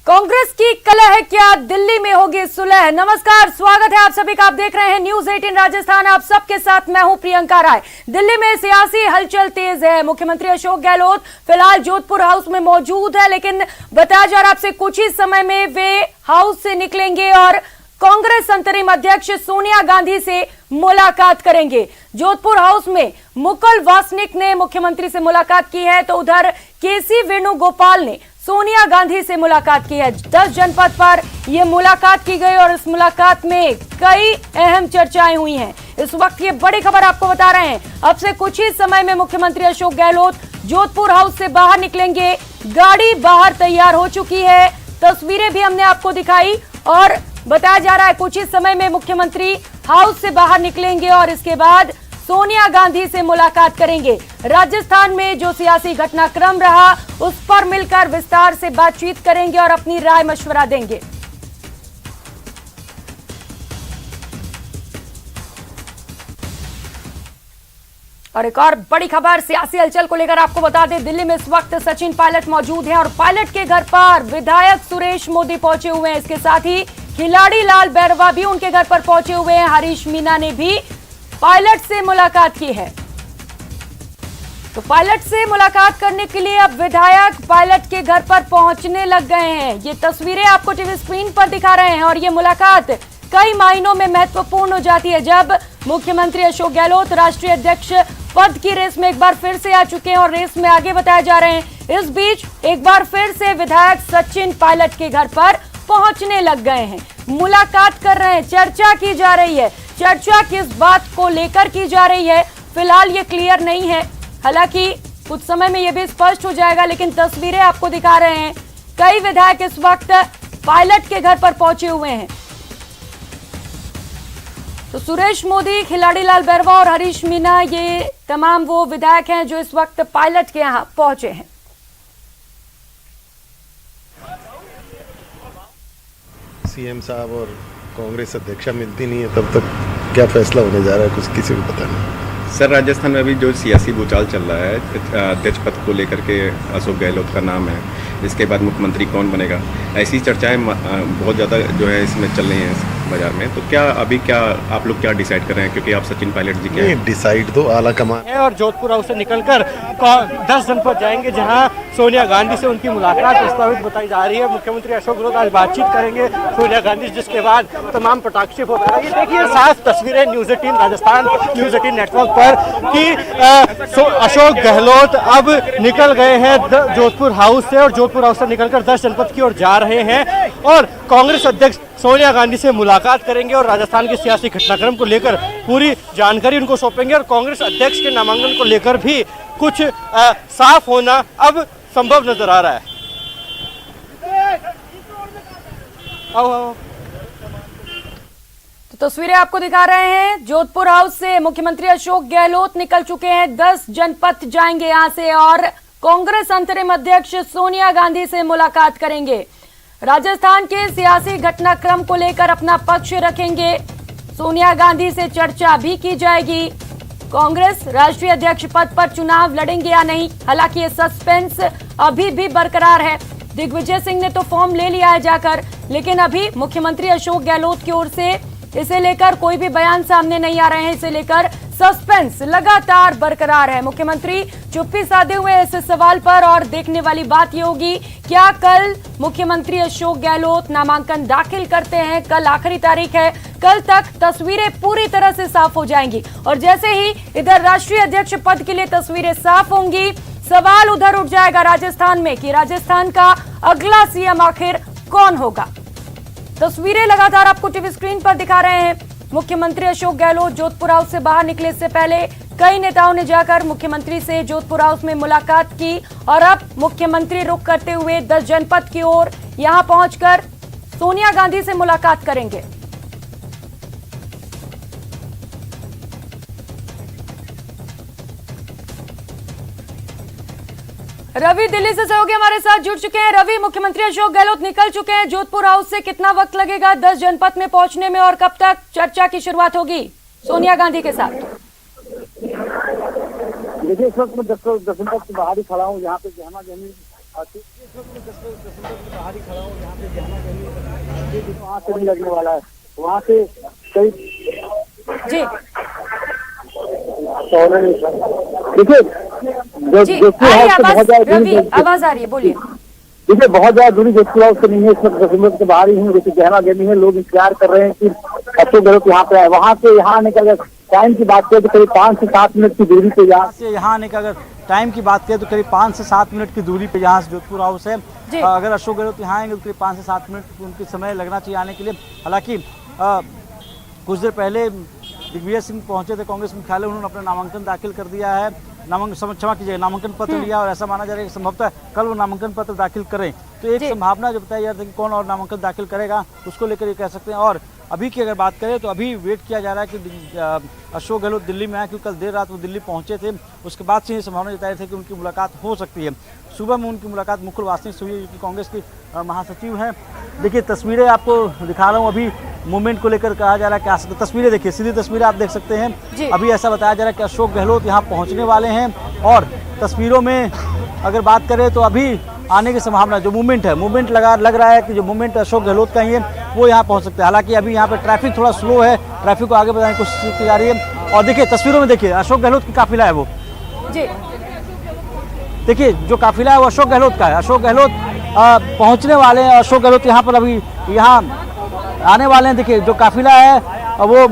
कांग्रेस की कलह है क्या, दिल्ली में होगी सुलह। नमस्कार, स्वागत है आप सभी का। आप देख रहे हैं न्यूज 18 राजस्थान। आप सबके साथ मैं हूं प्रियंका राय। दिल्ली में सियासी हलचल तेज है। मुख्यमंत्री अशोक गहलोत फिलहाल जोधपुर हाउस में मौजूद है, लेकिन बताया जा रहा है आपसे कुछ ही समय में वे हाउस से निकलेंगे और कांग्रेस अंतरिम अध्यक्ष सोनिया गांधी से मुलाकात करेंगे। जोधपुर हाउस में मुकुल वासनिक ने मुख्यमंत्री से मुलाकात की है, तो उधर केसी वेणुगोपाल ने सोनिया गांधी से मुलाकात की है। 10 जनपद पर यह मुलाकात की गई और इस मुलाकात में कई अहम चर्चाएं हुई हैं। इस वक्त ये बड़ी खबर आपको बता रहे हैं। अब से कुछ ही समय में मुख्यमंत्री अशोक गहलोत जोधपुर हाउस से बाहर निकलेंगे। गाड़ी बाहर तैयार हो चुकी है, तस्वीरें भी हमने आपको दिखाई और बताया जा रहा है कुछ ही समय में मुख्यमंत्री हाउस से बाहर निकलेंगे और इसके बाद सोनिया गांधी से मुलाकात करेंगे। राजस्थान में जो सियासी घटनाक्रम रहा उस पर मिलकर विस्तार से बातचीत करेंगे और अपनी राय मशवरा देंगे। और एक और बड़ी खबर सियासी हलचल को लेकर आपको बता दें, दिल्ली में इस वक्त सचिन पायलट मौजूद हैं और पायलट के घर पर विधायक सुरेश मोदी पहुंचे हुए हैं। इसके साथ ही खिलाड़ी लाल बैरवा भी उनके घर पर पहुंचे हुए हैं। हरीश मीना ने भी पायलट से मुलाकात की है। तो पायलट से मुलाकात करने के लिए अब विधायक पायलट के घर पर पहुंचने लग गए हैं। ये तस्वीरें आपको टीवी स्क्रीन पर दिखा रहे हैं और ये मुलाकात कई मायनों में महत्वपूर्ण हो जाती है, जब मुख्यमंत्री अशोक गहलोत राष्ट्रीय अध्यक्ष पद की रेस में एक बार फिर से आ चुके हैं और रेस में आगे बताए जा रहे हैं। इस बीच एक बार फिर से विधायक सचिन पायलट के घर पर पहुंचने लग गए हैं, मुलाकात कर रहे हैं। चर्चा की जा रही है। चर्चा किस बात को लेकर की जा रही है फिलहाल ये क्लियर नहीं है, हालांकि कुछ समय में ये भी स्पष्ट हो जाएगा, लेकिन तस्वीरें आपको दिखा रहे हैं। कई विधायक इस वक्त पायलट के घर पर पहुंचे हुए हैं। तो सुरेश मोदी, खिलाड़ी लाल बैरवा और हरीश मीना, ये तमाम वो विधायक हैं जो इस वक्त पायलट के यहां पहुंचे हैं। सीएम साहब और कांग्रेस अध्यक्षा मिलती नहीं है, तब तक क्या फैसला होने जा रहा है कुछ किसी को पता नहीं। सर, राजस्थान में अभी जो सियासी भूचाल चल रहा है, अध्यक्ष पद को लेकर के अशोक गहलोत का नाम है, इसके बाद मुख्यमंत्री कौन बनेगा, ऐसी चर्चाएं बहुत ज़्यादा जो है इसमें चल रही हैं बाजार में। तो क्या अभी क्या आप लोग क्या डिसाइड कर रहे हैं, क्योंकि आप सचिन पायलट जी के डिसाइड तो आला कमान है और जोधपुर हाउस से निकलकर 10 जनपद जाएंगे, जहां सोनिया गांधी से उनकी मुलाकात प्रस्तावित बताई जा रही है। मुख्यमंत्री अशोक गहलोत आज बातचीत करेंगे सोनिया गांधी, जिसके बाद तमाम पटाक्षेप होता है। ये देखिए साफ तस्वीरें न्यूज 18 राजस्थान, न्यूज 18 नेटवर्क पर कि अशोक गहलोत अब निकल गए हैं जोधपुर हाउस से और जोधपुर हाउस से निकलकर 10 जनपद की ओर जा रहे हैं और कांग्रेस अध्यक्ष सोनिया गांधी से मुलाकात करेंगे और राजस्थान के सियासी घटनाक्रम को लेकर पूरी जानकारी उनको सौंपेंगे और कांग्रेस अध्यक्ष के नामांकन को लेकर भी कुछ साफ होना अब संभव नजर आ रहा है। आओ। तो तस्वीरें आपको दिखा रहे हैं। जोधपुर हाउस से मुख्यमंत्री अशोक गहलोत निकल चुके हैं, 10 जनपद जाएंगे यहां से और कांग्रेस अंतरिम अध्यक्ष सोनिया गांधी से मुलाकात करेंगे। राजस्थान के सियासी घटनाक्रम को लेकर अपना पक्ष रखेंगे। सोनिया गांधी से चर्चा भी की जाएगी। कांग्रेस राष्ट्रीय अध्यक्ष पद पर चुनाव लड़ेंगे या नहीं, हालांकि ये सस्पेंस अभी भी बरकरार है। दिग्विजय सिंह ने तो फॉर्म ले लिया है जाकर, लेकिन अभी मुख्यमंत्री अशोक गहलोत की ओर से इसे लेकर कोई भी बयान सामने नहीं आ रहे हैं। इसे लेकर सस्पेंस लगातार बरकरार है। मुख्यमंत्री चुप्पी साधे हुए इस सवाल पर और देखने वाली बात यह होगी, क्या कल मुख्यमंत्री अशोक गहलोत नामांकन दाखिल करते हैं। कल आखिरी तारीख है, कल तक तस्वीरें पूरी तरह से साफ हो जाएंगी और जैसे ही इधर राष्ट्रीय अध्यक्ष पद के लिए तस्वीरें साफ होंगी, सवाल उधर उठ जाएगा राजस्थान में कि राजस्थान का अगला सीएम आखिर कौन होगा। तस्वीरें लगातार आपको टीवी स्क्रीन पर दिखा रहे हैं। मुख्यमंत्री अशोक गहलोत जोधपुर हाउस से बाहर निकले, इससे पहले कई नेताओं ने जाकर मुख्यमंत्री से जोधपुर हाउस में मुलाकात की और अब मुख्यमंत्री रुख करते हुए 10 जनपद की ओर यहां पहुंचकर सोनिया गांधी से मुलाकात करेंगे। रवि दिल्ली से सहयोगी हमारे साथ जुड़ चुके हैं। रवि, मुख्यमंत्री अशोक गहलोत निकल चुके हैं जोधपुर हाउस से, कितना वक्त लगेगा 10 जनपद में पहुंचने में और कब तक चर्चा की शुरुआत होगी सोनिया गांधी के साथ? देखिए, इस वक्त मैं 10 जनपद के बाहर ही खड़ा हूँ। यहाँ पे गहमा गहमी वहाँ से नहीं लगने वाला है, वहाँ से कई जी देखिए जी आ रही रवि आवाज आ रही है, बोलिए। देखिए बहुत ज्यादा दूरी जोधपुर हाउस से नहीं है, इस वक्त 10 मिनट के बाहर ही हूँ। जैसे गहना गर्मी है, लोग इंतजार कर रहे हैं कि अशोक गहलोत यहाँ पे आए। वहाँ से यहाँ आने का अगर टाइम की बात करें तो करीब 5 से 7 मिनट की दूरी पे यहाँ आने का अगर टाइम की बात करें तो करीब 5 से 7 मिनट की दूरी पे यहाँ से जोधपुर हाउस है। अगर अशोक गहलोत यहाँ आएंगे तो करीब 5 से 7 मिनट उनके समय लगना चाहिए आने के लिए। हालांकि कुछ देर पहले दिग्विजय सिंह पहुंचे थे कांग्रेस मुख्यालय, उन्होंने अपना नामांकन दाखिल कर दिया है, क्षमा कीजिएगा, नामांकन पत्र लिया और ऐसा माना जा रहा है कि संभवतः कल वो नामांकन पत्र दाखिल करें। तो एक संभावना जो बताई जा रही है कि कौन और नामांकन दाखिल करेगा उसको लेकर ये कह सकते हैं। और अभी की अगर बात करें तो अभी वेट किया जा रहा है कि अशोक गहलोत दिल्ली में आए, क्योंकि कल देर रात वो दिल्ली पहुंचे थे। उसके बाद से ये संभावना जताई थी कि उनकी मुलाकात हो सकती है। सुबह में उनकी मुलाकात मुकुल वासनिक से हुई, जो कि कांग्रेस की महासचिव हैं। देखिए तस्वीरें आपको दिखा रहा हूँ, अभी मूवमेंट को लेकर कहा जा रहा है क्या तस्वीरें देखिए, सीधी तस्वीरें आप देख सकते हैं। अभी ऐसा बताया जा रहा है कि अशोक गहलोत यहाँ पहुँचने वाले हैं और तस्वीरों में अगर बात करें तो अभी आने की संभावना, जो मूवमेंट है, मूवमेंट लग रहा है कि जो मूवमेंट अशोक गहलोत का ही है वो यहाँ पहुँच सकते हैं। हालांकि अभी यहाँ पे ट्रैफिक थोड़ा स्लो है, ट्रैफिक को आगे बढ़ाने की कोशिश की जा रही है। और देखिए तस्वीरों में देखिए अशोक गहलोत की काफिला है वो जी, देखिए जो काफिला है वो अशोक गहलोत का है। अशोक गहलोत पहुँचने वाले हैं, अशोक गहलोत यहाँ पर अभी यहाँ आने वाले हैं। देखिए जो काफिला है वो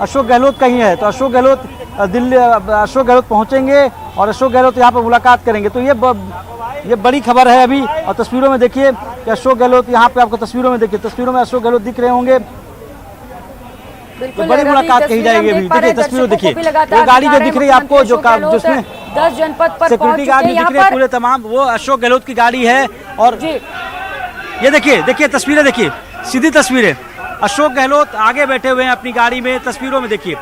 अशोक गहलोत का ही है। तो अशोक गहलोत दिल्ली, अशोक गहलोत पहुँचेंगे और अशोक गहलोत यहाँ पर मुलाकात करेंगे। तो ये बड़ी खबर है अभी। और तस्वीरों में देखिए कि अशोक गहलोत यहाँ पे आपको तस्वीरों में देखिए, तस्वीरों में अशोक गहलोत दिख रहे होंगे। तो बड़ी मुलाकात कही जाएगी अभी। देखिए तस्वीरों देखिए, वो गाड़ी जो दिख रही है आपको जिसमें 10 जनपद पर सिक्योरिटी गार्ड दिख रहे हैं पूरे तमाम, वो अशोक गहलोत की गाड़ी है। और ये देखिए तस्वीरें देखिए, सीधी तस्वीरें, अशोक गहलोत आगे बैठे हुए हैं अपनी गाड़ी में। तस्वीरों में देखिए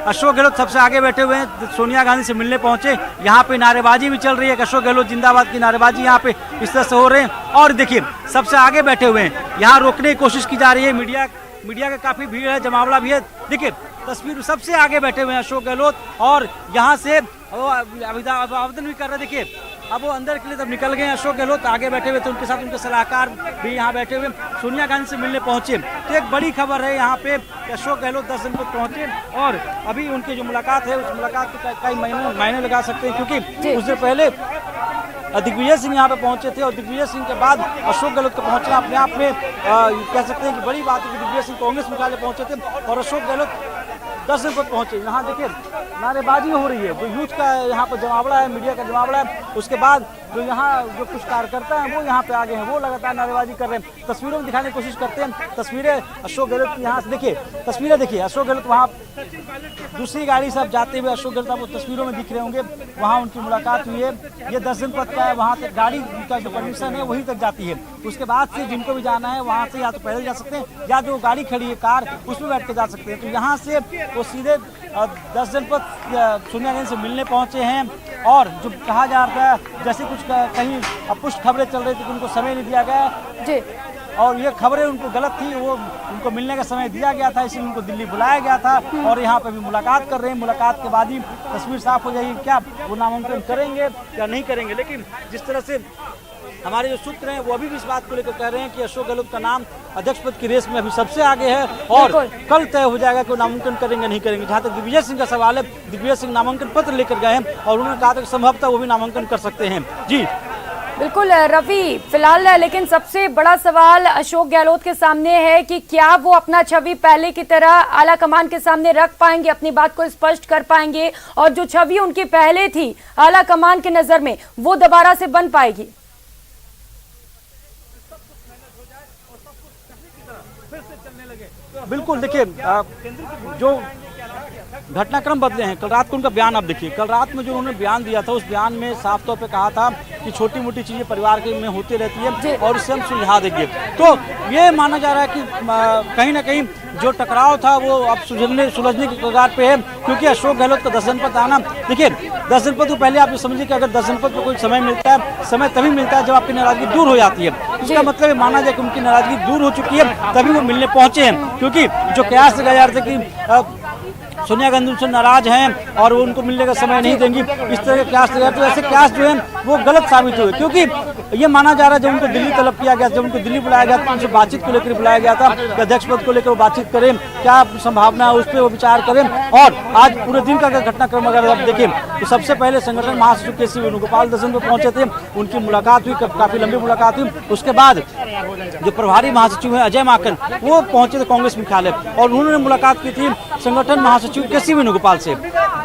अशोक गहलोत सबसे आगे बैठे हुए हैं, सोनिया गांधी से मिलने पहुंचे। यहाँ पे नारेबाजी भी चल रही है, अशोक गहलोत जिंदाबाद की नारेबाजी यहाँ पे इस तरह से हो रहे हैं। और देखिए सबसे आगे बैठे हुए हैं, यहाँ रोकने की कोशिश की जा रही है। मीडिया का काफी भीड़ है, जमावड़ा भी है। देखिए तस्वीर सबसे आगे बैठे हुए हैं अशोक गहलोत और यहाँ से आवेदन भी कर रहे हैं। देखिए अब वो अंदर के लिए तब निकल गए। अशोक गहलोत आगे बैठे हुए थे, उनके साथ उनके सलाहकार भी यहाँ बैठे हुए, सोनिया गांधी से मिलने पहुंचे। तो एक बड़ी खबर है यहाँ पे कि अशोक गहलोत 10 दिन पर पहुंचे और अभी उनकी जो मुलाकात है उस मुलाकात के कई मायने लगा सकते हैं, क्योंकि उससे पहले दिग्विजय सिंह यहाँ पे पहुंचे थे और दिग्विजय सिंह के बाद अशोक गहलोत का पहुंचना अपने आप में कह सकते हैं कि बड़ी बात है कि दिग्विजय सिंह कांग्रेस मुख्यालय पहुंचे थे और अशोक गहलोत 10 दिन पर पहुंचे। यहाँ देखिए नारेबाजी हो रही है, जो यूथ का यहाँ पर जमावड़ा है, मीडिया का जमावड़ा है। उसके बाद जो यहाँ जो कुछ कार्यकर्ता हैं वो यहाँ पे आगे हैं, वो लगातार नारेबाजी कर रहे हैं। तस्वीरों में दिखाने की कोशिश करते हैं। तस्वीरें अशोक गहलोत की यहाँ से देखिए, तस्वीरें देखिए अशोक गहलोत वहाँ दूसरी गाड़ी से जाते हुए अशोक गहलोत आपको तस्वीरों में दिख रहे होंगे। वहाँ उनकी मुलाकात हुई है। ये 10 दिन पद का है, वहाँ तक गाड़ी का जो परमिशन है वहीं तक जाती है। उसके बाद से जिनको भी जाना है वहाँ से या तो पैदल जा सकते हैं या जो गाड़ी खड़ी है कार उसमें बैठ के जा सकते हैं। तो यहाँ से वो सीधे 10 जनपद सोनिया गांधी से मिलने पहुँचे हैं। और जो कहा जा रहा था जैसे कुछ कहीं अपुष्ट खबरें चल रही थी कि उनको समय नहीं दिया गया जी, और ये खबरें उनको गलत थी, वो उनको मिलने का समय दिया गया था, इसलिए उनको दिल्ली बुलाया गया था और यहाँ पे भी मुलाकात कर रहे हैं। मुलाकात के बाद ही तस्वीर साफ हो जाएगी क्या वो नामांकन करेंगे या नहीं करेंगे। लेकिन जिस तरह से हमारे जो सूत्र हैं वो अभी भी इस बात को लेकर कह रहे हैं कि अशोक गहलोत का नाम अध्यक्ष पद की रेस में अभी सबसे आगे है और कल तय हो जाएगा कि वो नामांकन करेंगे नहीं करेंगे। जहाँ तक दिग्विजय सिंह का सवाल है, दिग्विजय सिंह नामांकन पत्र लेकर गए हैं और उन्होंने कहा था कि संभवतः वो भी नामांकन कर सकते हैं। जी बिल्कुल रवि, फिलहाल लेकिन सबसे बड़ा सवाल अशोक गहलोत के सामने है कि क्या वो अपना छवि पहले की तरह आला कमान के सामने रख पाएंगे, अपनी बात को स्पष्ट कर पाएंगे और जो छवि उनकी पहले थी आला कमान की नजर में वो दोबारा से बन पाएगी। बिल्कुल देखिए जो घटनाक्रम बदले हैं। कल रात को उनका बयान आप देखिए, कल रात में जो उन्होंने बयान दिया था उस बयान में साफ तौर पे कहा था कि छोटी मोटी चीजें परिवार के में होती रहती है और इसे हम सुलझा देंगे। तो ये माना जा रहा है कि कहीं ना कहीं जो टकराव था वो अब सुलझने की कगार पे है, क्योंकि अशोक गहलोत का 10 जनपद आना, देखिए 10 जनपद को पहले आप समझिए कि अगर 10 जनपद को कोई समय मिलता है, समय तभी मिलता है जब आपकी नाराजगी दूर हो जाती है। इसका मतलब माना जाए कि उनकी नाराजगी दूर हो चुकी है, तभी वो मिलने पहुंचे हैं। क्योंकि जो कयास लगाया जा रहा था कि सोनिया गांधी उनसे नाराज हैं और वो उनको मिलने का समय नहीं देंगी, इस तरह के कयास लगाए, तो ऐसे कयास जो है वो गलत साबित हुए। क्योंकि ये माना जा रहा है जब उनको दिल्ली तलब किया गया, जब उनको दिल्ली बुलाया गया तो उनसे बातचीत को लेकर बुलाया गया था कि अध्यक्ष पद को लेकर वो बातचीत करें, क्या संभावना है उस पर वो विचार करें। और आज पूरे दिन का अगर घटनाक्रम अगर आप देखें तो सबसे पहले संगठन महासचिव केसी वेणुगोपाल दर्शन पर पहुंचे थे, उनकी मुलाकात हुई, काफी लंबी मुलाकात हुई। उसके बाद जो प्रभारी महासचिव है अजय माकन वो पहुंचे थे कांग्रेस मुख्यालय और उन्होंने मुलाकात की थी संगठन महासचिव केसी वेणुगोपाल से।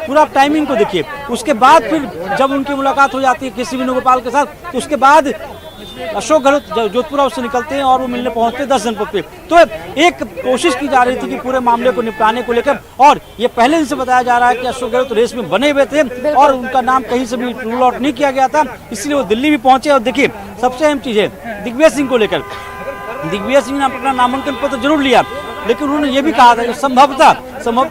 पूरा टाइमिंग को देखिए। उसके बाद फिर जब उनकी मुलाकात हो जाती है केसी वेणुगोपाल के साथ, तो उसके बाद अशोक गहलोत जोधपुर हाउस से निकलते हैं और वो मिलने पहुंचते हैं 10 जनपद पे। तो एक कोशिश की जा रही थी कि पूरे मामले को निपटाने को लेकर, और ये पहले दिन से बताया जा रहा है कि अशोक गहलोत रेस में बने हुए थे और उनका नाम कहीं से भी रूल आउट नहीं किया गया था, इसलिए वो दिल्ली भी पहुंचे। और देखिए सबसे अहम चीज है दिग्विजय सिंह को लेकर, दिग्विजय सिंह ने अपना नामांकन पत्र जरूर लिया, लेकिन उन्होंने ये भी कहा था कि संभवतः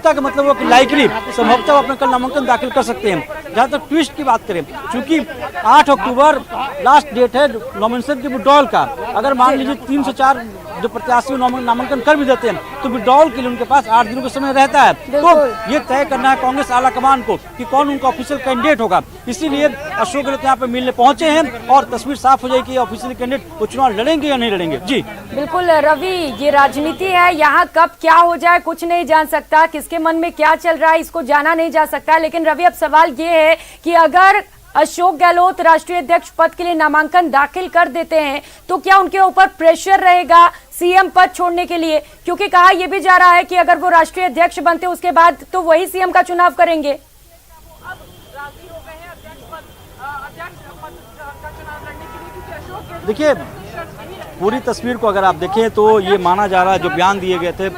का मतलब वो कि लाइकली संभवतः वो अपना कल नामांकन दाखिल कर सकते हैं। जहाँ तक ट्विस्ट की बात करें, क्योंकि 8 अक्टूबर लास्ट डेट है नॉमिनेशन के विड्रॉल का, अगर मान लीजिए 3 से 4 जो प्रत्याशी नामांकन कर भी देते हैं तो विड्रॉल के लिए उनके पास 8 दिनों का समय रहता है। तो ये तय करना है कांग्रेस आलाकमान को कि कौन उनका ऑफिशियल कैंडिडेट होगा। इसीलिए अशोक गहलोत यहाँ पे मिलने पहुंचे हैं और तस्वीर साफ हो जाएगी ऑफिशियल कैंडिडेट वो चुनाव लड़ेंगे या नहीं लड़ेंगे। जी बिल्कुल रवि, ये राजनीति है, यहाँ कब क्या हो जाए कुछ नहीं जान सकता, किसके मन में क्या चल रहा है इसको जाना नहीं जा सकता। लेकिन रवि अब सवाल ये है कि अगर अशोक गहलोत राष्ट्रीय अध्यक्ष पद के लिए नामांकन दाखिल कर देते हैं तो क्या उनके ऊपर प्रेशर रहेगा सीएम पद छोड़ने के लिए? क्योंकि कहा यह भी जा रहा है कि अगर वो राष्ट्रीय अध्यक्ष बनते उसके बाद तो वही सीएम का चुनाव करेंगे। देखिए पूरी तस्वीर को अगर आप देखें तो ये माना जा रहा है, जो बयान दिए गए थे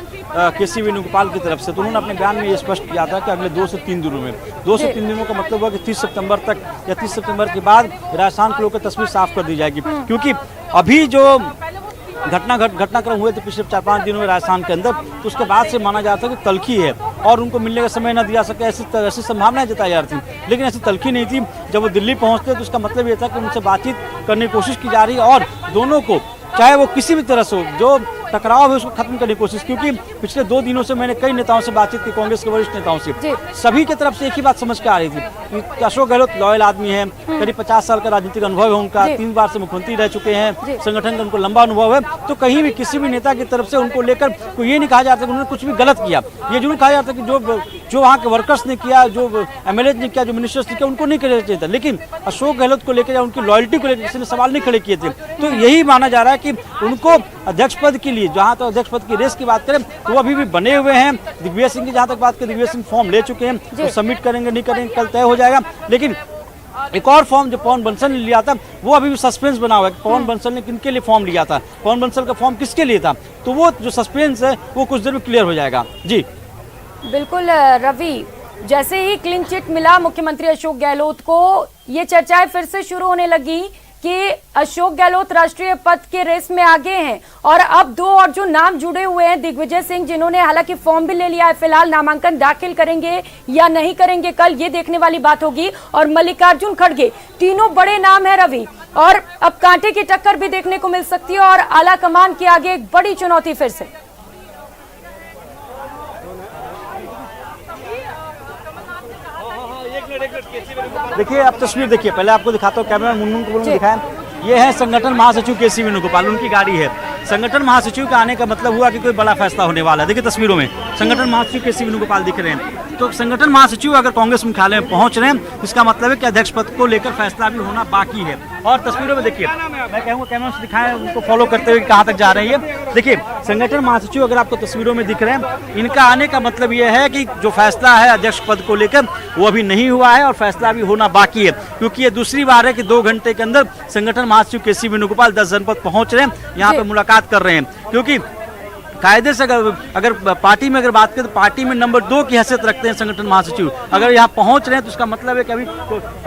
केसी वेणुगोपाल की तरफ से, तो उन्होंने अपने बयान में ये स्पष्ट किया था कि अगले 2 से 3 दिनों में, 2 से 3 दिनों का मतलब हुआ कि 30 सितंबर तक या 30 सितंबर के बाद राजस्थान को लेकर तस्वीर साफ कर दी जाएगी। क्योंकि अभी जो घटनाक्रम हुए थे पिछले 4-5 दिनों में राजस्थान के अंदर, तो उसके बाद से माना जाता है कि तलखी है और उनको मिलने का समय न दिया सके, ऐसी संभावनाएं जताई जा रही थी। लेकिन ऐसी तलखी नहीं थी। जब वो दिल्ली पहुंचते तो उसका मतलब ये था कि उनसे बातचीत करने की कोशिश की जा रही है और दोनों को चाहे वो किसी भी तरह से हो, जो टकराव है उसको खत्म करने की कोशिश। क्योंकि पिछले 2 दिनों से मैंने कई नेताओं से बातचीत की, कांग्रेस के वरिष्ठ नेताओं से, सभी की तरफ से एक ही बात समझ के आ रही थी कि अशोक गहलोत लॉयल आदमी है, करीब 50 साल का राजनीतिक अनुभव है उनका, 3 बार से मुख्यमंत्री रह चुके हैं, संगठन का उनको लंबा अनुभव है। तो कहीं भी किसी भी नेता की तरफ से उनको लेकर कोई ये नहीं कहा जाता कि उन्होंने कुछ भी गलत किया। ये जरूर कहा जाता कि जो वहाँ के वर्कर्स ने किया, जो एमएलए ने किया, जो मिनिस्टर्स ने किया, उनको नहीं करना चाहिए था। लेकिन अशोक गहलोत को लेकर या उनकी लॉयल्टी को लेकर किसी ने सवाल नहीं खड़े किए थे। तो यही माना जा रहा है कि उनको अध्यक्ष पद के लिए, जहाँ तक अध्यक्ष पद की रेस की बात करें तो वो अभी भी बने हुए हैं। दिग्विजय सिंह की जहाँ तक बात करें, दिग्विजय सिंह फॉर्म ले चुके हैं, तो सबमिट करेंगे नहीं करेंगे कल तय हो जाएगा। लेकिन एक और फॉर्म जो पवन बंसल ने लिया था वो अभी भी सस्पेंस बना हुआ है। पवन बंसल ने किनके लिए फॉर्म लिया था, पवन बंसल का फॉर्म किसके लिए था, तो वो जो सस्पेंस है वो कुछ देर में क्लियर हो जाएगा। जी बिल्कुल रवि, जैसे ही क्लीन चिट मिला मुख्यमंत्री अशोक गहलोत को, ये चर्चाएं फिर से शुरू होने लगी कि अशोक गहलोत राष्ट्रीय पद के रेस में आगे हैं। और अब 2 और जो नाम जुड़े हुए हैं, दिग्विजय सिंह जिन्होंने हालांकि फॉर्म भी ले लिया है, फिलहाल नामांकन दाखिल करेंगे या नहीं करेंगे कल ये देखने वाली बात होगी, और मल्लिकार्जुन खड़गे, तीनों बड़े नाम है रवि। और अब कांटे की टक्कर भी देखने को मिल सकती है और आला कमान के आगे एक बड़ी चुनौती फिर से। देखिए आप तस्वीर देखिए, पहले आपको दिखाता हूँ, कैमरा मुनमुन को बोलूं दिखाएं। ये है संगठन महासचिव केसी वेणुगोपाल, उनकी गाड़ी है। संगठन महासचिव का आने का मतलब हुआ कि कोई बड़ा फैसला होने वाला है। देखिए तस्वीरों में संगठन महासचिव केसी वेणुगोपाल दिख रहे हैं। तो संगठन महासचिव अगर कांग्रेस मुख्यालय में पहुंच रहे हैं, इसका मतलब है कि अध्यक्ष पद को लेकर फैसला भी होना बाकी है। और तस्वीरों में देखिए, मैं कहूँगा कैमरा से दिखाएं, उनको फॉलो करते हुए कहाँ तक जा रही है। देखिए संगठन महासचिव अगर आपको तस्वीरों में दिख रहे हैं, इनका आने का मतलब यह है कि जो फैसला है अध्यक्ष पद को लेकर वो अभी नहीं हुआ है और फैसला भी होना बाकी है। क्योंकि ये दूसरी बार है कि 2 घंटे के अंदर संगठन महासचिव केसी वेणुगोपाल 10 जनपद पहुंच रहे हैं, यहाँ पे मुलाकात कर रहे हैं। क्योंकि कायदे से अगर पार्टी में अगर बात करें तो पार्टी में नंबर 2 की हैसियत रखते हैं संगठन महासचिव। अगर यहाँ पहुंच रहे हैं तो उसका मतलब है कि अभी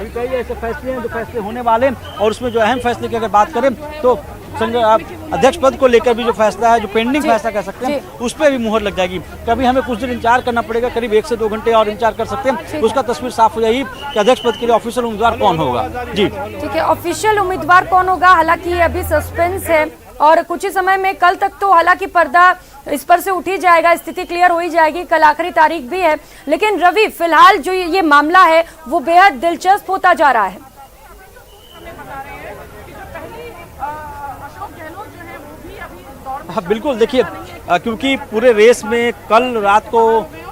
कई ऐसे फैसले हैं जो फैसले होने वाले हैं। और उसमें जो अहम फैसले की अगर बात करें तो अध्यक्ष पद को लेकर भी जो फैसला है, जो पेंडिंग फैसला कह सकते हैं, उस पर भी मुहर लग जाएगी। कभी हमें कुछ दिन इंतजार करना पड़ेगा, करीब 1 से 2 घंटे और इंतजार कर सकते हैं। उसका तस्वीर साफ हो जाएगी कि अध्यक्ष पद के लिए ऑफिशियल उम्मीदवार कौन होगा। जी ठीक है, ऑफिशियल उम्मीदवार कौन होगा हालांकि ये अभी सस्पेंस है और कुछ ही समय में कल तक तो हालांकि पर्दा इस पर से उठ ही जाएगा, स्थिति क्लियर हो ही जाएगी, कल आखिरी तारीख भी है। लेकिन रवि फिलहाल जो ये मामला है वो बेहद दिलचस्प होता जा रहा है। अशोक गहलोत जो है वो भी अभी दौड़ में हाँ बिल्कुल, देखिए क्योंकि पूरे रेस में कल रात को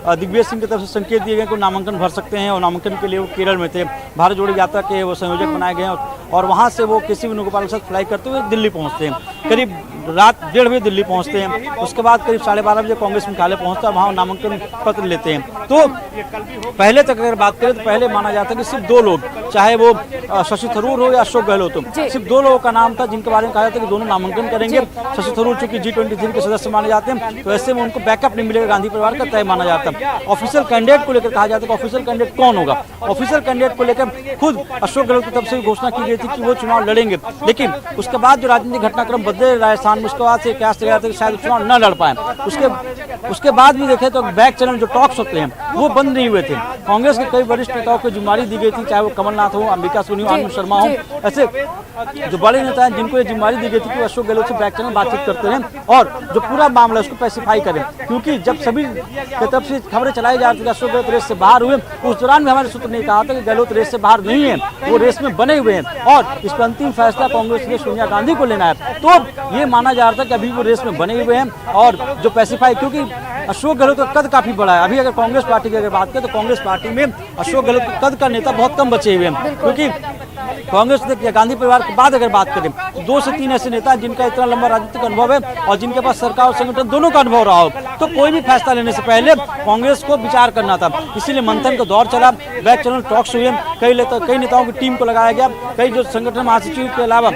दिग्विजय सिंह की तरफ से संकेत दिए गए कि नामांकन भर सकते हैं और नामांकन के लिए वो केरल में थे। भारत जोड़ो यात्रा के वो संयोजक बनाए गए हैं और वहाँ से वो केसी वेणुगोपाल के साथ फ्लाई करते हुए दिल्ली पहुँचते हैं। करीब रात 1:30 बजे दिल्ली पहुँचते हैं। उसके बाद करीब 12:30 बजे कांग्रेस मुख्यालय पहुँचता है, वहाँ नामांकन पत्र लेते हैं। तो पहले तक अगर बात करें तो पहले माना जाता है कि सिर्फ 2 लोग, चाहे वो शशि थरूर हो या अशोक गहलोत हो, सिर्फ 2 लोगों का नाम था जिनके बारे में कहा जाता है कि दोनों नामांकन करेंगे। शशि थरूर चूंकि G23 के सदस्य माने जाते हैं, तो ऐसे में उनको बैकअप नहीं मिलेगा, गांधी परिवार का तय माना जाता है। ऑफिशियल कैंडिडेट को लेकर कहा जाता है कि ऑफिशियल कैंडिडेट कौन होगा। ऑफिशियल कैंडिडेट को लेकर खुद अशोक गहलोत की तरफ से घोषणा की गई थी कि वो चुनाव लड़ेंगे, लेकिन उसके बाद जो राजनीतिक घटनाक्रम बदले राजस्थान में, उसके बाद से क्या था कि शायद चुनाव न लड़ पाए। उसके बाद भी देखें तो बैक चैनल जो टॉक्स होते हैं वो बंद नहीं हुए थे। कांग्रेस के कई वरिष्ठ नेताओं को जिम्मेदारी दी गई थी, चाहे वो कमलनाथ हो, अंबिका सोनी हो, आनंद शर्मा हो, ऐसे जो बड़े नेता हैं जिनको ये जिम्मेदारी दी गई थी कि अशोक गहलोत से बैक चैनल बातचीत करते हैं और जो पूरा मामला उसको पैसिफाई करें। क्योंकि जब सभी की तरफ से खबरें चलाई जा रही थी कि अशोक गहलोत रेस से बाहर हुए, उस दौरान भी हमारे सूत्र ने कहा था कि गहलोत रेस से बाहर नहीं है, वो रेस में बने हुए हैं और इस पर अंतिम फैसला कांग्रेस ने सोनिया गांधी को लेना है। तो ये माना जा रहा था कि अभी वो रेस में बने हुए हैं और जो पैसिफाई, क्योंकि अशोक गहलोत का कद काफी बड़ा है। अभी अगर कांग्रेस पार्टी की अगर बात करें तो कांग्रेस पार्टी में अशोक गहलोत के कद का नेता बहुत कम बचे हुए हैं, क्योंकि कांग्रेस ने गांधी परिवार के बाद अगर बात करें 2 से 3 ऐसे नेता जिनका इतना लंबा राजनीतिक अनुभव है और जिनके पास सरकार और संगठन दोनों का अनुभव रहा हो, तो कोई भी फैसला लेने से पहले कांग्रेस को विचार करना था। इसीलिए मंथन का दौर चला, बैक चैनल टॉक्स हुए, कई नेताओं की टीम को लगाया गया, कई जो संगठन महासचिव के अलावा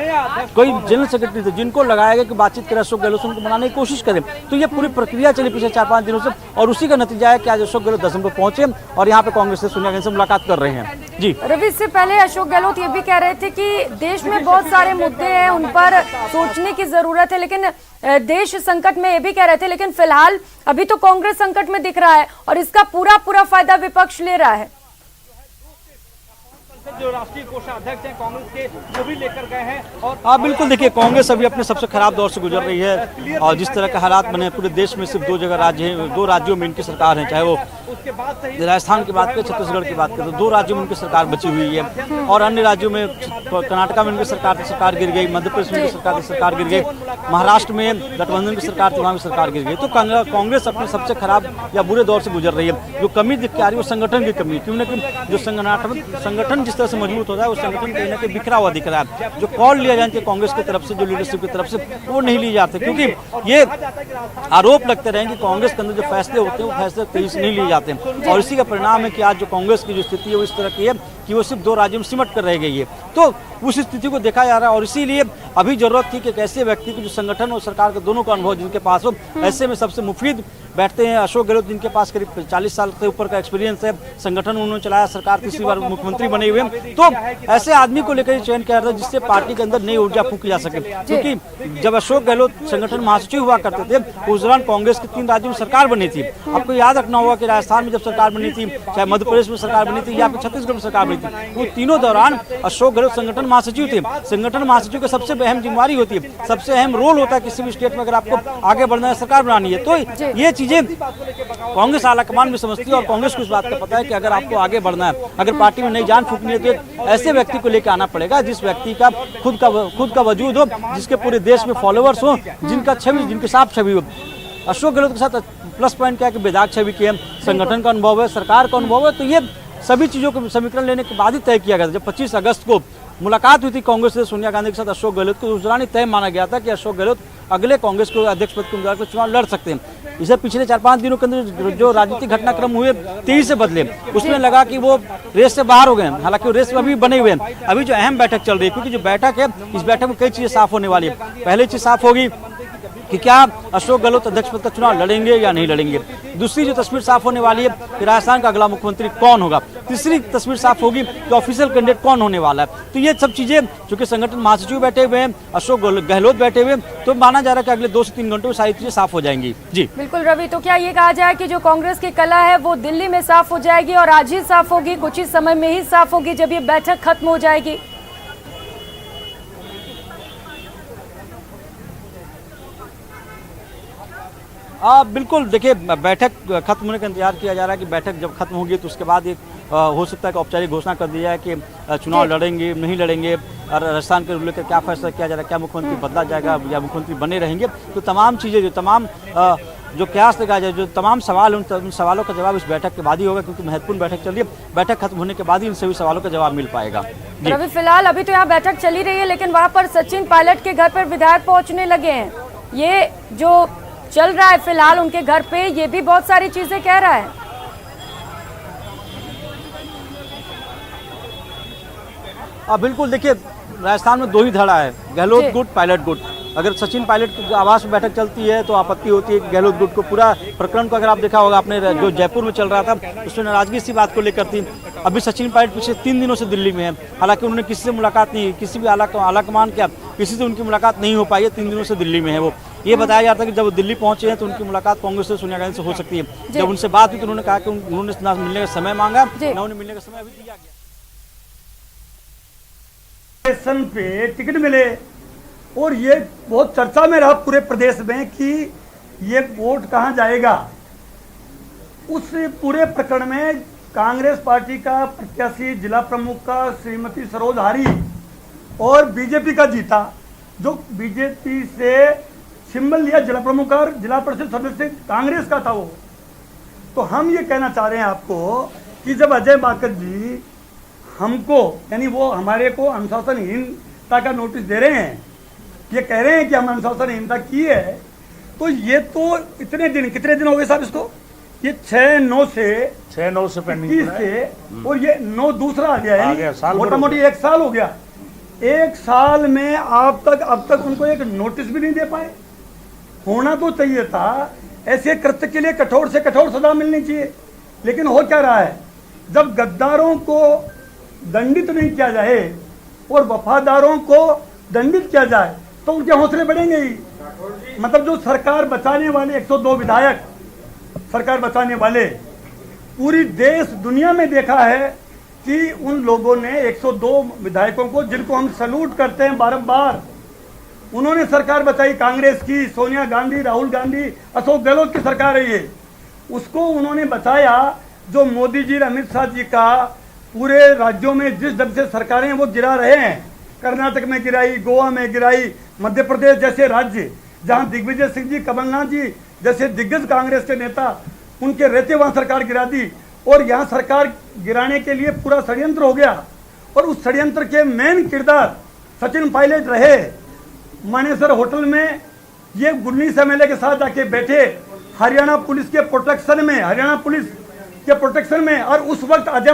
कोई जनरल सेक्रेटरी थे जिनको लगाया गया कि बातचीत करें अशोक गहलोत से, उनको मनाने की कोशिश करें। तो ये पूरी प्रक्रिया चली पिछले 4-5 दिनों से और उसी का नतीजा है कि आज अशोक गहलोत 10 नंबर पहुंचे और यहाँ पे कांग्रेस से सोनिया गांधी से मुलाकात कर रहे हैं। जी रवि, इससे पहले अशोक गहलोत ये भी कह रहे थे कि देश में बहुत सारे मुद्दे हैं, उन पर सोचने की जरूरत है, लेकिन देश संकट में, ये भी कह रहे थे, लेकिन फिलहाल अभी तो कांग्रेस संकट में दिख रहा है और इसका पूरा फायदा विपक्ष ले रहा है। जो राष्ट्रीय कोषाध्यक्ष हैं कांग्रेस के, वो भी लेकर गए हैं और हाँ बिल्कुल, देखिए कांग्रेस अभी अपने सबसे खराब दौर से गुजर रही है और जिस तरह के हालात बने पूरे देश में सिर्फ 2 जगह राज्य हैं, 2 राज्यों में इनकी सरकार है, चाहे वो राजस्थान की बात करें, छत्तीसगढ़ की बात करें, तो 2 राज्यों में उनकी सरकार बची हुई है और अन्य राज्यों में कर्नाटका में उनकी सरकार गिर गई, मध्य प्रदेश में उनकी सरकार गिर गई, महाराष्ट्र में गठबंधन की सरकार थी, वहाँ की सरकार गिर गई। तो कांग्रेस अपने सबसे खराब या बुरे दौर से गुजर रही है। जो कमी दिख के आ रही है वो संगठन की कमी है, क्यों ना कि जो संगठन जिस तरह से मजबूत होता है वो संगठन कहीं ना कहीं बिखरा हुआ दिख रहा है। जो कॉल लिया जाए कांग्रेस की तरफ से, जो लीडरशिप की तरफ से, वो नहीं लिए जाते, क्योंकि ये आरोप लगते रहे कि कांग्रेस के अंदर जो फैसले होते हैं वो फैसले तेजी से नहीं लिए जाते और इसी का परिणाम है कि आज जो कांग्रेस की जो स्थिति है वो इस तरह की है कि वो सिर्फ 2 राज्यों में सिमट कर रह गई है। तो उस स्थिति को देखा जा रहा है और इसीलिए अभी जरूरत थी कि एक ऐसे व्यक्ति की जो संगठन और सरकार के दोनों का अनुभव जिनके पास हो, ऐसे में सबसे मुफीद बैठते हैं अशोक गहलोत, जिनके पास करीब 40 साल से ऊपर का एक्सपीरियंस है, संगठन उन्होंने चलाया, सरकार 3री बार मुख्यमंत्री बने हुए हैं। तो ऐसे आदमी को लेकर चयन किया जाता है जिससे पार्टी के अंदर नई ऊर्जा फूंकी जा सके, क्योंकि जब अशोक गहलोत संगठन महासचिव हुआ करते थे उस दौरान कांग्रेस की 3 राज्यों में सरकार बनी थी। आपको याद रखना होगा कि राजस्थान में जब सरकार बनी थी, चाहे मध्य प्रदेश में सरकार बनी थी या फिर छत्तीसगढ़ में सरकार बनी थी, वो तीनों दौरान अशोक गहलोत संगठन महासचिव थे। संगठन महासचिव की सबसे अहम जिम्मेदारी होती है, सबसे अहम रोल होता है किसी भी स्टेट में अगर आपको आगे बढ़ना है, सरकार बनानी है। तो ये चीजें कांग्रेस आलाकमान में समझती है और कांग्रेस को इस बात का पता है कि अगर आपको आगे बढ़ना है, अगर पार्टी में नई जान फूंकनी है तो ऐसे व्यक्ति को लेकर आना पड़ेगा जिस व्यक्ति का खुद का वजूद हो, जिसके पूरे देश में फॉलोअर्स हो, जिनके साफ छवि हो। अशोक गहलोत के साथ प्लस पॉइंट क्या है कि बेदाग छवि की है, संगठन का अनुभव है, सरकार का अनुभव है। तो ये सभी चीजों को समीकरण लेने के बाद ही तय किया गया था। जब 25 अगस्त को मुलाकात हुई थी कांग्रेस से सोनिया गांधी के साथ अशोक गहलोत को, उस दौरान ही तय माना गया था कि अशोक गहलोत अगले कांग्रेस को अध्यक्ष पद के उम्मीदवार को चुनाव लड़ सकते हैं। इसे पिछले 4-5 दिनों के अंदर जो राजनीतिक घटनाक्रम हुए तेजी से बदले, उसमें लगा कि वो रेस से बाहर हो गए। हालांकि वो रेस में अभी बने हुए हैं। अभी जो अहम बैठक चल रही है, क्योंकि जो बैठक है इस बैठक में कई चीजें साफ होने वाली है। पहली चीज साफ होगी कि क्या अशोक गहलोत अध्यक्ष पद का चुनाव लड़ेंगे या नहीं लड़ेंगे। दूसरी जो तस्वीर साफ होने वाली है कि राजस्थान का अगला मुख्यमंत्री कौन होगा। तीसरी तस्वीर साफ होगी कि ऑफिशियल कैंडिडेट कौन होने वाला है। तो ये सब चीजें, चूंकि संगठन महासचिव बैठे हुए हैं, अशोक गहलोत बैठे हुए हैं, तो माना जा रहा है कि अगले 2 से 3 घंटों में सारी चीजें साफ हो जाएंगी। जी बिल्कुल रवि, तो क्या ये कहा जाए कि जो कांग्रेस की कला है वो दिल्ली में साफ हो जाएगी और आज ही साफ होगी, कुछ ही समय में ही साफ होगी जब ये बैठक खत्म हो जाएगी? बिल्कुल, देखिए बैठक खत्म होने का इंतजार किया जा रहा है कि बैठक जब खत्म होगी तो उसके बाद एक हो सकता है कि औपचारिक घोषणा कर दी जाए कि चुनाव लड़ेंगे नहीं लड़ेंगे। राजस्थान के लेकर क्या फैसला किया जा रहा है, क्या मुख्यमंत्री बदला जाएगा या मुख्यमंत्री बने रहेंगे, तो तमाम चीज़ें जो तमाम जो कयास लगाया जाए, जो तमाम सवाल उन सवालों का जवाब इस बैठक के बाद ही होगा, क्योंकि महत्वपूर्ण बैठक चल रही है। बैठक खत्म होने के बाद ही इन सभी सवालों का जवाब मिल पाएगा। रवि, फिलहाल अभी तो यहाँ बैठक चली रही है, लेकिन वहाँ पर सचिन पायलट के घर पर विधायक पहुँचने लगे हैं। ये जो चल रहा है फिलहाल उनके घर पे, ये भी बहुत सारी चीजें कह रहा है। बिल्कुल, देखिए राजस्थान में दो ही धड़ा है, गहलोत गुट, पायलट गुट। अगर सचिन पायलट की आवास में बैठक चलती है तो आपत्ति होती है कि गहलोत गुट को पूरा प्रकरण को, अगर आप देखा होगा आपने जो जयपुर में चल रहा था उसमें नाराजगी इसी बात को लेकर थी। अभी सचिन पायलट पिछले 3 दिनों से दिल्ली में है, हालांकि उन्होंने किसी से मुलाकात नहीं, किसी भी आलाकमान क्या किसी से उनकी मुलाकात नहीं हो पाई है, 3 दिनों से दिल्ली में है वो। ये बताया जाता है कि जब वो दिल्ली पहुंचे हैं तो उनकी मुलाकात कांग्रेस से सोनिया गांधी से हो सकती है। जब उनसे बात हुई तो उन्होंने कहा कि उन्होंने ना मिलने का समय मांगा, ना उन्हें मिलने का समय अभी दिया गया। पे टिकट मिले और ये बहुत चर्चा में रहा पूरे प्रदेश में कि ये वोट कहां जाएगा। उस पूरे प्रकरण में कांग्रेस पार्टी का प्रत्याशी जिला प्रमुख का श्रीमती सरोज हारी और बीजेपी का जीता, जो बीजेपी से सिंबल लिया जिला प्रमुख और जिला परिषद सदस्य कांग्रेस का था वो। तो हम ये कहना चाह रहे हैं आपको कि जब अजय माकन जी हमको, यानी वो हमारे को अनुशासनहीनता का नोटिस दे रहे हैं, ये कह रहे हैं कि हम अनुशासनहीनता की है, तो ये तो इतने दिन, कितने दिन हो गए साहब इसको, ये 6-9 से पेंडिंग से, और ये 9 दूसरा आ गया है, मोटा मोटी 1 साल हो गया। 1 साल में अब तक उनको एक नोटिस भी नहीं दे पाए। होना तो चाहिए था, ऐसे कृत्य के लिए कठोर से कठोर सजा मिलनी चाहिए, लेकिन हो क्या रहा है, जब गद्दारों को दंडित नहीं किया जाए और वफादारों को दंडित किया जाए तो उनके हौसले बढ़ेंगे ही। मतलब जो सरकार बचाने वाले 102 विधायक, सरकार बचाने वाले, पूरी देश दुनिया में देखा है कि उन लोगों ने 102 विधायकों को, जिनको हम सैल्यूट करते हैं बारंबार, उन्होंने सरकार बचाई। कांग्रेस की सोनिया गांधी, राहुल गांधी, अशोक गहलोत की सरकार है ये, उसको उन्होंने बचाया। जो मोदी जी, अमित शाह जी का पूरे राज्यों में जिस ढंग से सरकारें वो गिरा रहे हैं, कर्नाटक में गिराई, गोवा में गिराई, मध्य प्रदेश जैसे राज्य जहां दिग्विजय सिंह जी, कमलनाथ जी जैसे दिग्गज कांग्रेस के नेता, उनके रहते वहां सरकार गिरा दी, और यहाँ सरकार गिराने के लिए पूरा षड्यंत्र हो गया। और उस षड्यंत्र के मेन किरदार सचिन पायलट रहे। मानेसर होटल में ये गुरनीस एमएलए के साथ जाके बैठे, हरियाणा पुलिस के प्रोटेक्शन में, और उस वक्त अजय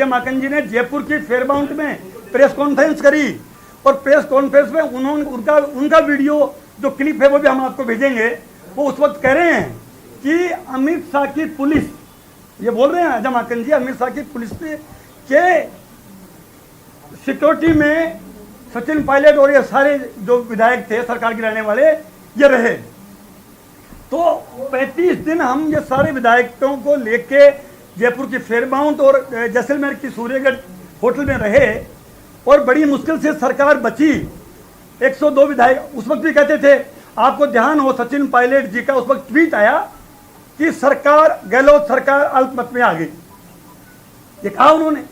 माकन जी ने जयपुर की फेयरमाउंट में प्रेस कॉन्फ्रेंस करी, और प्रेस कॉन्फ्रेंस में उन्होंने उनका वीडियो जो क्लिप है वो भी हम आपको भेजेंगे। वो उस वक्त कह रहे हैं कि अमित शाह की पुलिस, ये बोल रहे हैं अजय माकन जी, अमित शाह की पुलिस के सिक्योरिटी में सचिन पायलट और ये सारे जो विधायक थे सरकार गिराने वाले ये रहे। तो 35 दिन हम ये सारे विधायकों को लेके जयपुर की फेयरमाउंट और जैसलमेर की सूर्यगढ़ होटल में रहे, और बड़ी मुश्किल से सरकार बची। 102 विधायक उस वक्त भी कहते थे, आपको ध्यान हो सचिन पायलट जी का उस वक्त ट्वीट आया कि सरकार, गहलोत सरकार अल्पमत में आ गई, ये कहा उन्होंने।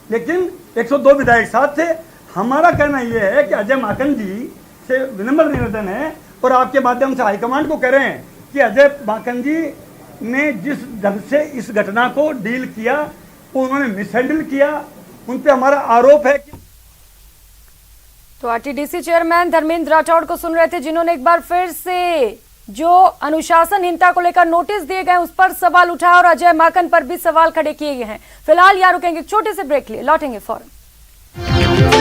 लेकिन 102 विधायक साथ थे। हमारा कहना यह है कि अजय माकन जी से विनम्र निवेदन है, और आपके माध्यम से हाईकमांड को कह रहे हैं कि अजय माकन जी ने जिस ढंग से इस घटना को डील किया वो उन्होंने मिसहैंडल किया, उन पे हमारा आरोप है कि। तो आरटीडीसी चेयरमैन धर्मेंद्र राठौड़ को सुन रहे थे, जिन्होंने एक बार फिर से जो अनुशासनहीनता को लेकर नोटिस दिए गए उस पर सवाल उठाया, और अजय माकन पर भी सवाल खड़े किए गए हैं। फिलहाल यहाँ रुकेंगे, छोटे से ब्रेक लिए लौटेंगे फौरन।